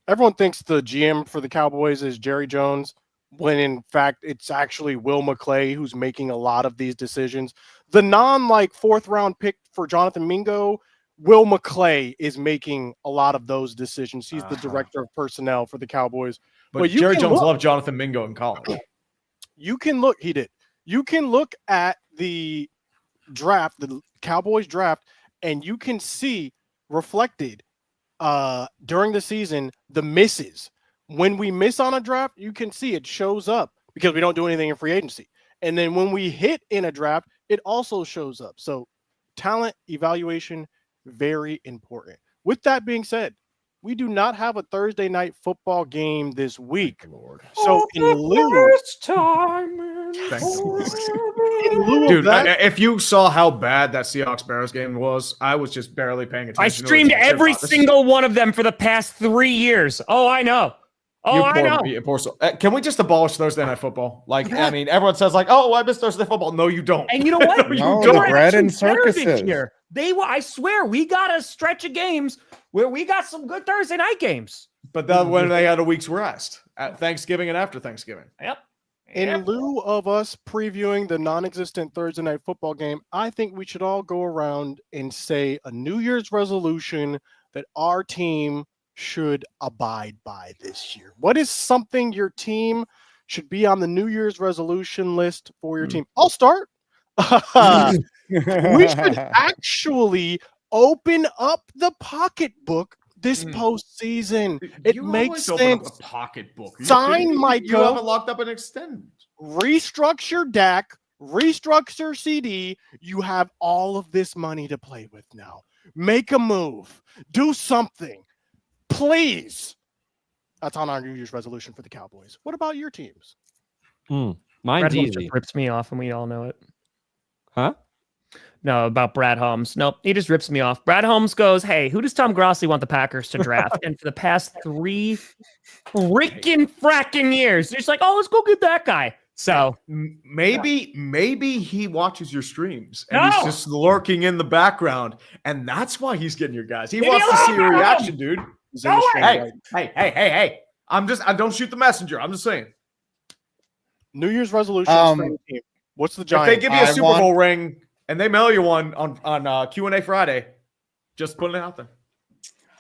Everyone thinks the GM for the Cowboys is Jerry Jones, when in fact it's actually Will McClay who's making a lot of these decisions. The fourth round pick for Jonathan Mingo, Will McClay is making a lot of those decisions. He's the director of personnel for the Cowboys. But Jerry Jones loved Jonathan Mingo in college. You can look. He did. You can look at the draft, the Cowboys draft, and you can see reflected during the season the misses. When we miss on a draft, you can see it shows up because we don't do anything in free agency. And then when we hit in a draft, it also shows up. So talent evaluation, very important. With that being said, we do not have a Thursday night football game this week. Lord. So in lieu Dude, if you saw how bad that Seahawks-Bears game was, I was just barely paying attention. I streamed every single one of them for the past 3 years. Oh, I know. I know. Can we just abolish Thursday night football? Like, I mean, everyone says like, "Oh, I miss Thursday football." No, you don't. And you know what? No, the bread and circuses. I swear, we got a stretch of games where we got some good Thursday night games. But then when they had a week's rest at Thanksgiving and after Thanksgiving. Yep. In lieu of us previewing the non-existent Thursday night football game, I think we should all go around and say a New Year's resolution that our team should abide by this year. What is something your team should be on the New Year's resolution list for your team? I'll start. We should actually open up the pocketbook this postseason. It makes sense. A pocketbook. Sign Micah. You haven't locked up an extend. Restructure Dak. Restructure CD. You have all of this money to play with now. Make a move. Do something. Please. That's on our New Year's resolution for the Cowboys. What about your teams? Mine's Brad Holmes easy. just rips me off, and we all know it. Huh? No, about Brad Holmes. Nope, he just rips me off. Brad Holmes goes, "Hey, who does Tom Grossley want the Packers to draft?" And for the past 3 freaking fracking years, they're just like, "Oh, let's go get that guy." So maybe he watches your streams and he's just lurking in the background, and that's why he's getting your guys. He wants to see your reaction, dude. Hey! I don't shoot the messenger. I'm just saying. New Year's resolutions for your team. What's the Giants? If they give you a Super Bowl ring and they mail you one on Q&A Friday, just putting it out there.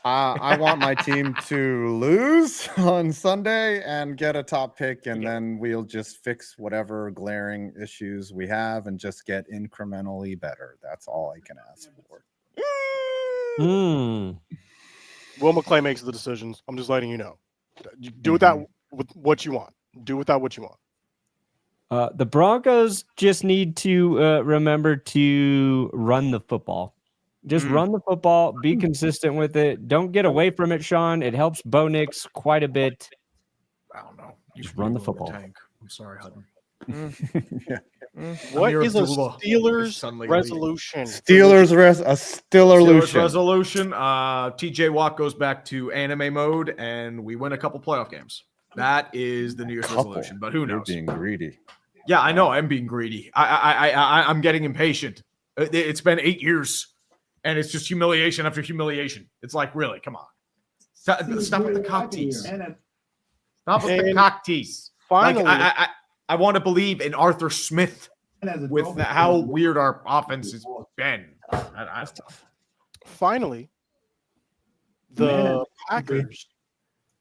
I want my team to lose on Sunday and get a top pick, and then we'll just fix whatever glaring issues we have and just get incrementally better. That's all I can ask for. Will McClay makes the decisions. I'm just letting you know. You do with that with what you want. Do with that what you want. The Broncos just need to remember to run the football. Just run the football. Be consistent with it. Don't get away from it, Sean. It helps Bo Nix quite a bit. I don't know. Just run the football. I'm sorry, Hutton. What is a Steelers resolution? Steelers resolution. TJ Watt goes back to anime mode, and we win a couple playoff games. That is the New Year's resolution. But who knows? You're being greedy. Yeah, I know. I'm being greedy. I'm getting impatient. It's been 8 years, and it's just humiliation after humiliation. It's like, really, come on. Stop with the cock tease. Stop with the cock tease. Finally, like, I want to believe in Arthur Smith with how weird our offense has been. Finally, the Packers.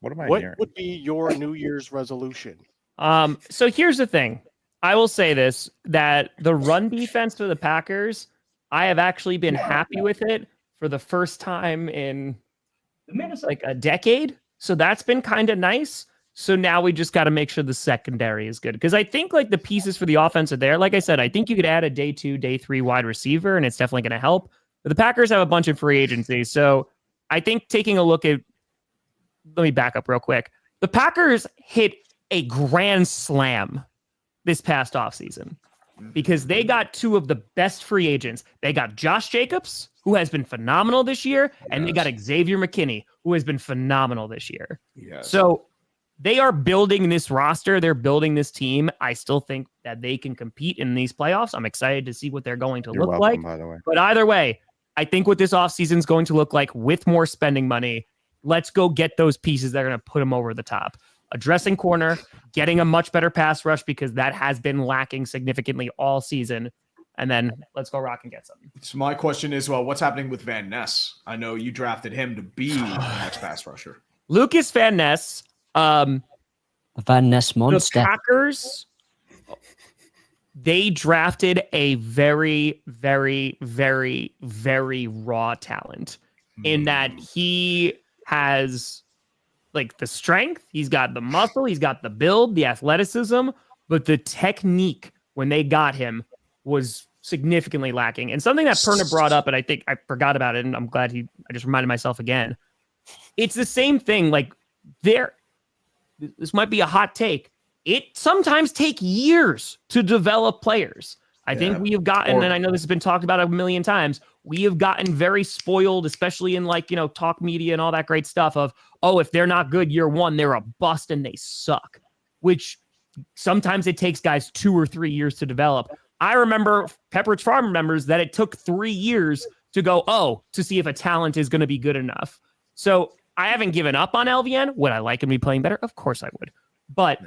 What What would be your New Year's resolution? So here's the thing. I will say this, that the run defense for the Packers, I have actually been happy with it for the first time in like a decade. So that's been kind of nice. So now we just got to make sure the secondary is good. Because I think like the pieces for the offense are there. Like I said, I think you could add a day 2, day 3 wide receiver, and it's definitely going to help. But the Packers have a bunch of free agency. So I think taking a look at, let me back up real quick. The Packers hit a grand slam this past offseason because they got 2 of the best free agents. They got Josh Jacobs, who has been phenomenal this year, and they got Xavier McKinney, who has been phenomenal this year. Yes. So they are building this roster. They're building this team. I still think that they can compete in these playoffs. I'm excited to see what they're going to look like. By the way. But either way, I think what this offseason is going to look like with more spending money, let's go get those pieces that are going to put them over the top. Addressing corner, getting a much better pass rush because that has been lacking significantly all season. And then let's go rock and get something. So my question is, well, what's happening with Van Ness? I know you drafted him to be the next pass rusher. Lucas Van Ness. Van Ness monster. The Packers, they drafted a very, very, very, very raw talent in that he has like the strength, he's got the muscle, he's got the build, the athleticism, but the technique when they got him was significantly lacking. And something that Perna brought up, and I think I forgot about it, and I'm glad I just reminded myself again. It's the same thing. Like this might be a hot take. It sometimes takes years to develop players. I think we have gotten, and I know this has been talked about a million times, we have gotten very spoiled, especially in like, talk media and all that great stuff of, oh, if they're not good year 1, they're a bust and they suck, which sometimes it takes guys 2 or 3 years to develop. I remember Pepperidge Farm remembers that it took 3 years to go, to see if a talent is going to be good enough. So I haven't given up on LVN. Would I like him to be playing better? Of course I would. But,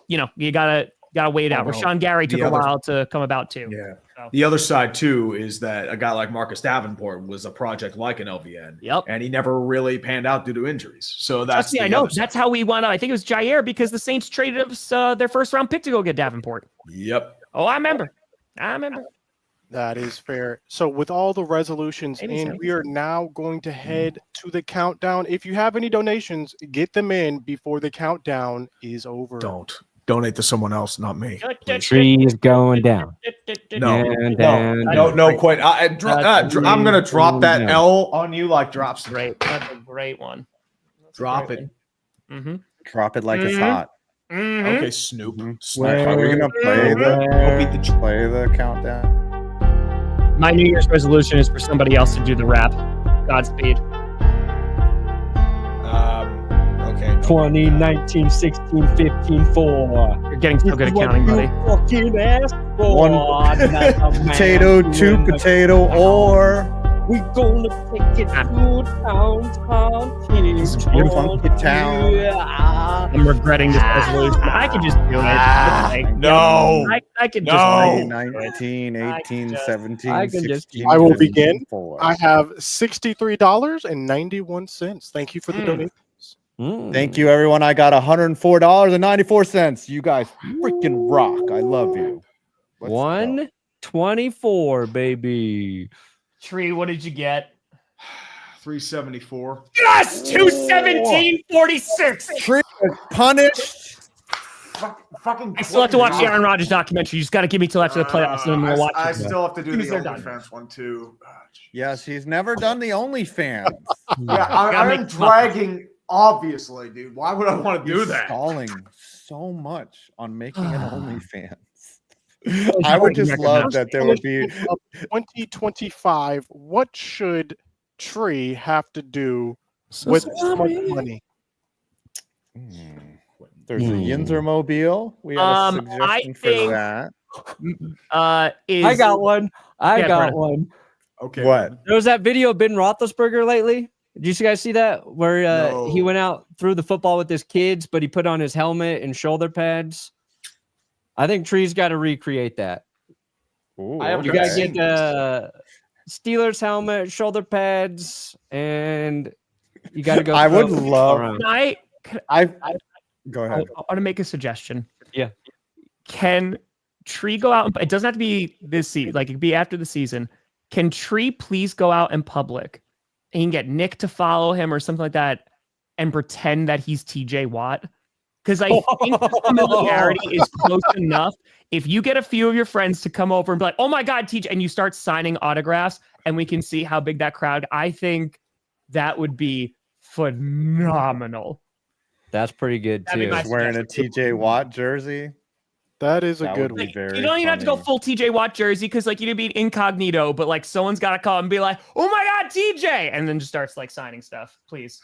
you gotta wait out. Rashawn Gary took a while to come about too. Yeah. So. The other side too is that a guy like Marcus Davenport was a project like an LVN. Yep. And he never really panned out due to injuries. So that's I know. That's how we wound up. I think it was Jair because the Saints traded us their first round pick to go get Davenport. Yep. Oh, I remember. That is fair. So with all the resolutions in, we are now going to head to the countdown. If you have any donations, get them in before the countdown is over. donate to someone else, not me. Tree is going down. No, quit. I'm gonna drop that L on you like drops. Great. That's a great one. Drop it. Mm-hmm. Drop it like it's hot. Mm-hmm. Okay, Snoop. Are we gonna play the countdown? My New Year's resolution is for somebody else to do the rap. Godspeed. Okay. 2019, 16, 15, 4. You're getting so good at counting, buddy. Fucking ass for. Potato, two potato, or we gonna take it to downtown. funky town. I'm regretting this resolution. I could just do it. No. I could No. just 19, 18, 17, I can just- 16, I will 15, begin. 4. I have $63.91. Thank you for the donation. Thank you, everyone. I got $104.94. You guys freaking rock. I love you. Let's go. 124, baby. Tree, what did you get? 374. Yes! 217.46! Tree is punished. Fucking. I still have to watch the Aaron Rodgers documentary. You just got to give me till after the playoffs, and then we'll watch I it. still have to do Soon as the they're done. OnlyFans one too. Yes, he's never done the OnlyFans. Yeah, Gotta I'm make dragging. Obviously, dude. Why would I want to do He's that? stalling so much on making an OnlyFans. I would just love that there would be 2025. What should Tree have to do with this much money? There's a Yinzer mobile. We have a suggestion for that. I got one. I got one. Okay. What? There was that video of Ben Roethlisberger lately. Did you guys see that? Where he No. went out, threw the football with his kids, but he put on his helmet and shoulder pads. I think Tree's got to recreate that. Ooh, You got to get the Steelers helmet, shoulder pads, and you got to go. I would throw- love. Can I Go ahead. I want to make a suggestion. Yeah. Can Tree go out? It doesn't have to be this season. Like, it could be after the season. Can Tree please go out in public and he can get Nick to follow him or something like that and pretend that he's TJ Watt? Because I think the familiarity is close enough. If you get a few of your friends to come over and be like, oh my God, TJ, and you start signing autographs and we can see how big that crowd, I think that would be phenomenal. That's pretty good That'd be too. my He's wearing a TJ Watt jersey. That is a That good would be one. very You don't even have to go funny. full TJ Watt jersey because like you'd be incognito, but like someone's got to call and be like, "Oh my God, TJ!" and then just starts like signing stuff. Please.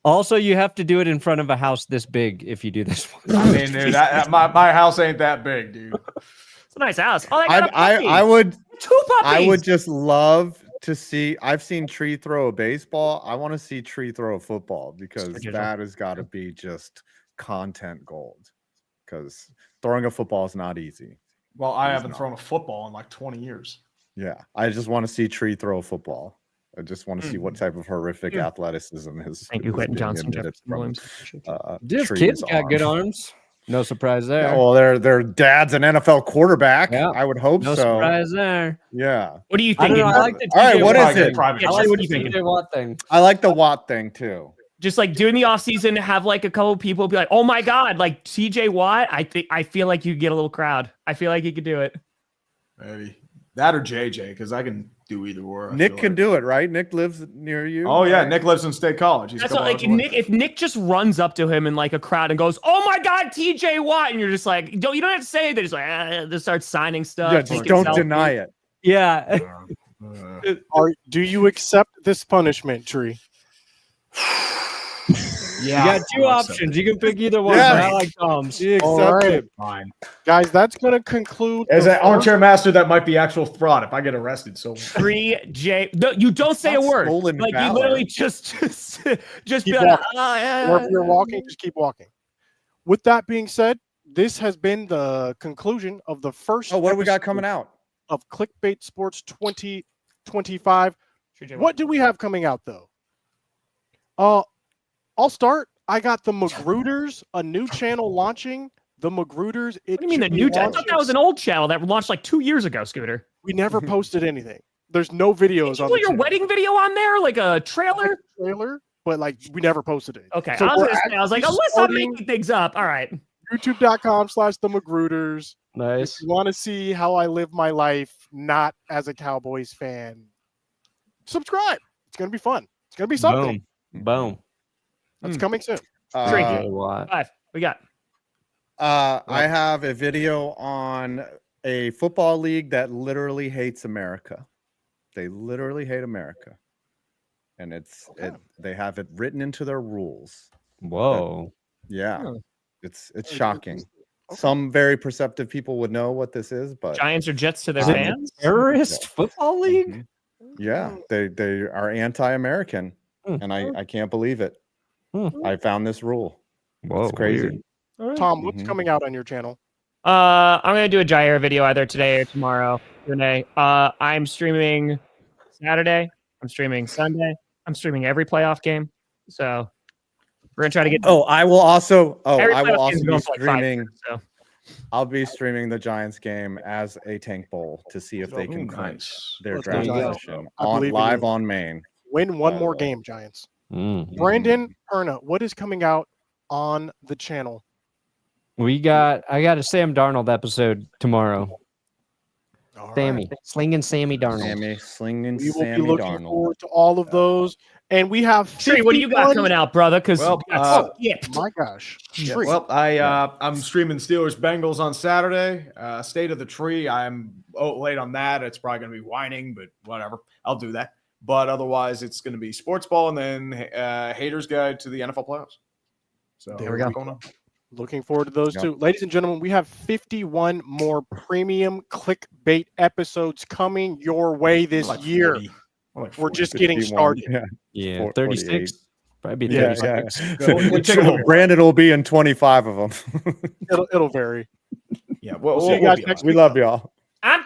Also, you have to do it in front of a house this big if you do this one. I mean, dude, my house ain't that big, dude. It's a nice house. Oh, I got a puppy. I would 2 puppies. I would just love to see. I've seen Tree throw a baseball. I want to see Tree throw a football because Original. that has got to be just content gold. Because throwing a football is not easy. Well, I He's haven't not. thrown a football in like 20 years. Yeah, I just want to see Tree throw a football. I just want to see what type of horrific athleticism is. Thank you, is Quentin being Johnson, admitted Jefferson from, Williams. This Tree's kid's got good arm. arms. No surprise there. Yeah, well, their dad's an NFL quarterback. Yeah. I would hope No so. surprise there. Yeah, What do you I think? don't know. I like the All right, TJ what Watt is it? thing. Private I jet. like What the do you think? TJ Watt thing. I like the Watt thing too. Just like during the offseason, have like a couple people be like, "Oh my God, like TJ Watt." I feel like you get a little crowd. I feel like you could do it. Maybe that or JJ, because I can do either or. I Nick feel can like. do it, right? Nick lives near you. Oh yeah, Nick lives in State College. He's a That's couple what, like hours away. Nick. If Nick just runs up to him in like a crowd and goes, "Oh my God, TJ Watt," and you're just like, you don't have to say that. Just like, just start signing stuff. Yeah, just taking don't selfies. deny it. Yeah. Do you accept this punishment, Tree? You got two options. You can pick either one. Yeah. But I like Tom's. He All accepted. right. Fine. Guys, that's going to conclude. As the an armchair master, that might be actual fraud if I get arrested. So 3J. No, you don't say a Not word. stolen Like you valor. literally just be Keep like, walking. "Oh, yeah, Or if you're walking, just keep walking. With that being said, this has been the conclusion of the first. Oh, what do we got episode coming out? of Clickbait Sports 2025. What do we have coming out though? I'll start. I got the Magrooters, a new channel launching. The Magrooters. What do you mean the new? I thought that was an old channel that launched like 2 years ago. Scooter. We never posted anything. There's no videos Did you on put the your channel. wedding video on there, like a trailer? Trailer, but like we never posted it. Okay, So I was we're gonna say, I was like, actually unless I'm starting- making things up. All right. YouTube.com/themagruders. Nice. If you want to see how I live my life, not as a Cowboys fan, subscribe. It's going to be fun. It's going to be something. Boom. That's coming soon. Five. We got. I have a video on a football league that literally hates America. They literally hate America, and they have it written into their rules. Whoa. It's shocking. Some very perceptive people would know what this is, but Giants or Jets to their fans? Terrorist football league? Yeah, they are anti-American, and I can't believe it. I found this rule. Whoa, It's crazy. weird. Tom, what's coming out on your channel? I'm gonna do a Jair video either today or tomorrow. Q&A. I'm streaming Saturday. I'm streaming Sunday. I'm streaming every playoff game. So we're gonna try to get. I will also. every I will playoff also game's be going for like 5 streaming. years, so. I'll be streaming the Giants game as a tank bowl to see if they can clinch their Let's go draft Giants. position I believe in live you. on Maine. Win one By more the way. game, Giants. Mm. Brandon Perna, what is coming out on the channel? I got a Sam Darnold episode tomorrow. All Sammy. Slinging Sammy Darnold. Sammy slinging We will Sammy be looking Darnold. forward to all of those. And we have Tree, what do you got 51 coming out, brother? Because Well, My gosh. Yeah, Tree. well, I'm streaming Steelers Bengals on Saturday. State of the Tree. I'm late on that. It's probably going to be whining, but whatever. I'll do that. But otherwise, it's going to be sports ball and then Haters Guide to the NFL playoffs. So There we go. Going on. Looking forward to those Yep. too. Ladies and gentlemen, we have 51 more premium clickbait episodes coming your way this Like year. 40. Like We're 40. just getting 51. started. Yeah, Yeah, 48. 36. Probably be yeah, 36. yeah. We'll take it. Brandon will be in 25 of them. It'll vary. Yeah, We'll see you we'll guys be next on. We love y'all. I'm